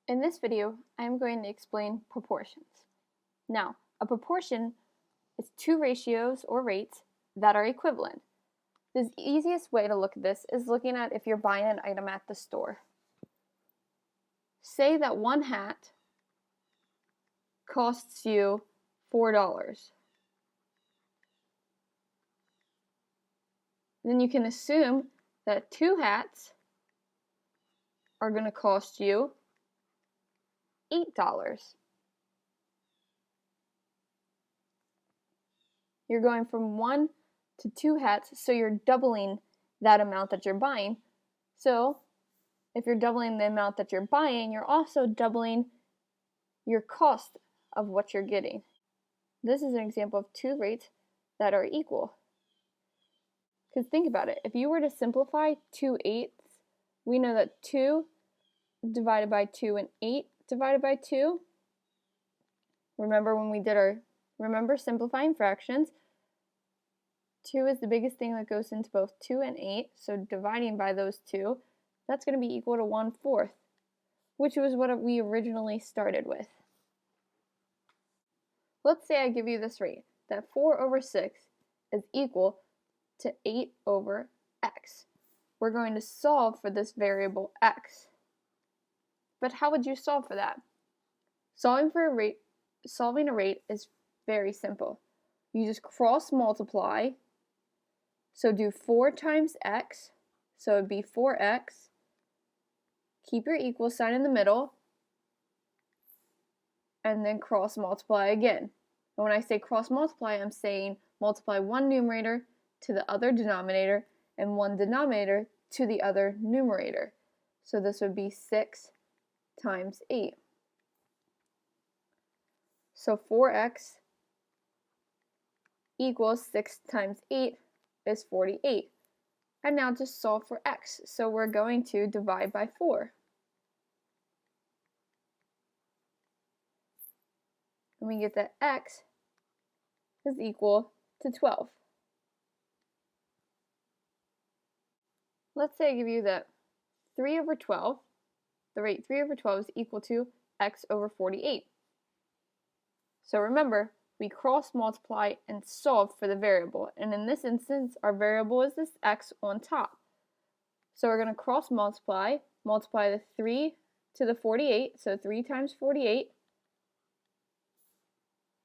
In this video, I am going to explain proportions. Now, a proportion is two ratios or rates that are equivalent. The easiest way to look at this is looking at if you're buying an item at the store. Say that one hat costs you $4. Then you can assume that two hats are going to cost you $8. You're going from one to two hats, so you're doubling that amount that you're buying. So if you're doubling the amount that you're buying, you're also doubling your cost of what you're getting. This is an example of two rates that are equal. Because think about it, if you were to simplify 2/8, we know that 2 divided by 2 and 8 divided by 2. Remember simplifying fractions. 2 is the biggest thing that goes into both 2 and 8, so dividing by those two, that's going to be equal to 1/4, which was what we originally started with. Let's say I give you this rate, that 4/6 is equal to 8/x. We're going to solve for this variable x. But how would you solve for that? Solving a rate is very simple. You just cross multiply. So do 4 times x, so it would be 4x. Keep your equal sign in the middle, and then cross multiply again. And when I say cross multiply, I'm saying multiply one numerator to the other denominator and one denominator to the other numerator. So this would be 6 times 8. So 4x equals 6 times 8 is 48. And now just solve for x. So we're going to divide by 4. And we get that x is equal to 12. Let's say I give you that 3/12, the rate 3/12 is equal to x/48. So remember, we cross multiply and solve for the variable, and in this instance our variable is this x on top. So we're going to cross multiply the 3 to the 48, so 3 times 48,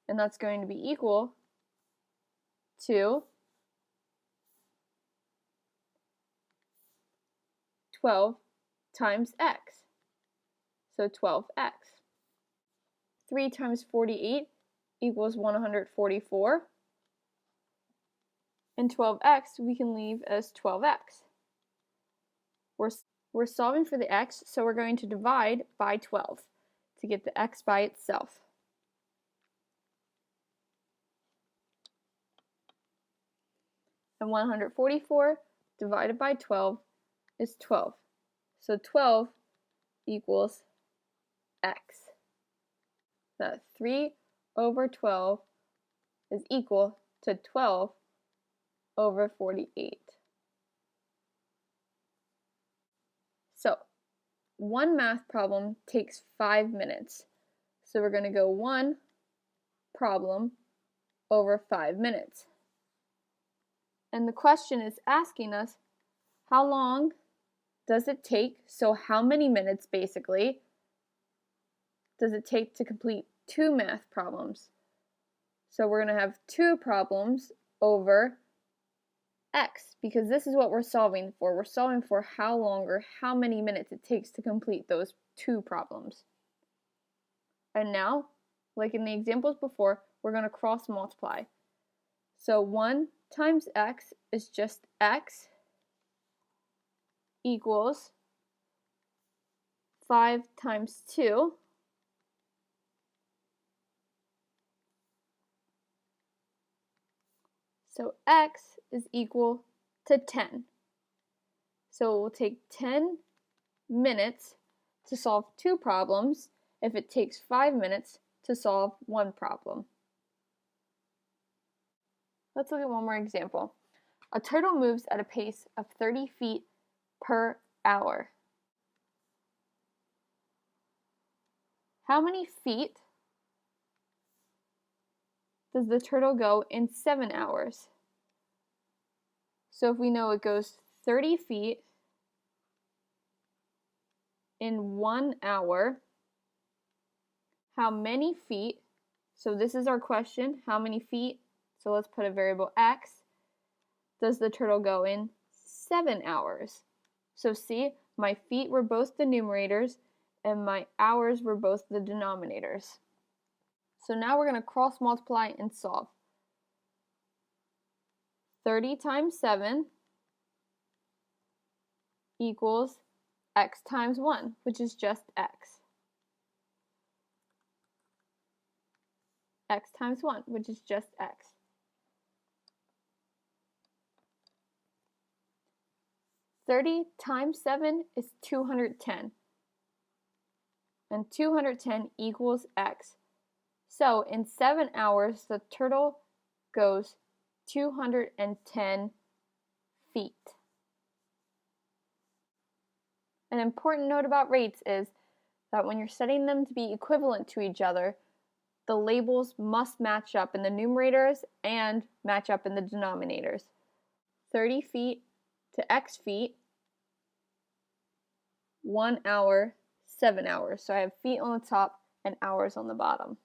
and that's going to be equal to 12 times x, so 12x. 3 times 48 equals 144, and 12x we can leave as 12x. We're solving for the x, so we're going to divide by 12 to get the x by itself. And 144 divided by 12 is 12. So 12 equals x. That 3/12 is equal to 12/48. So one math problem takes 5 minutes. So we're going to go one problem over 5 minutes. And the question is asking us, how long does it take, so how many minutes basically, does it take to complete 2 math problems? So we're going to have 2 problems over x, because this is what we're solving for. We're solving for how long or how many minutes it takes to complete those 2 problems. And now, like in the examples before, we're going to cross multiply. So 1 times x is just x equals 5 times 2. So x is equal to 10. So it will take 10 minutes to solve 2 problems if it takes 5 minutes to solve 1 problem. Let's look at one more example. A turtle moves at a pace of 30 feet per hour. How many feet does the turtle go in 7 hours? So if we know it goes 30 feet in 1 hour, how many feet, so this is our question, how many feet, so let's put a variable x, does the turtle go in 7 hours? So see, my feet were both the numerators and my hours were both the denominators. So now we're going to cross multiply and solve. 30 times 7 equals x times 1, which is just x. X times 1, which is just x. $30 times 7 is 210. And 210 equals x. So in 7 hours, the turtle goes 210 feet. An important note about rates is that when you're setting them to be equivalent to each other, the labels must match up in the numerators and match up in the denominators. 30 feet to x feet, 1 hour, 7 hours. So I have feet on the top and hours on the bottom.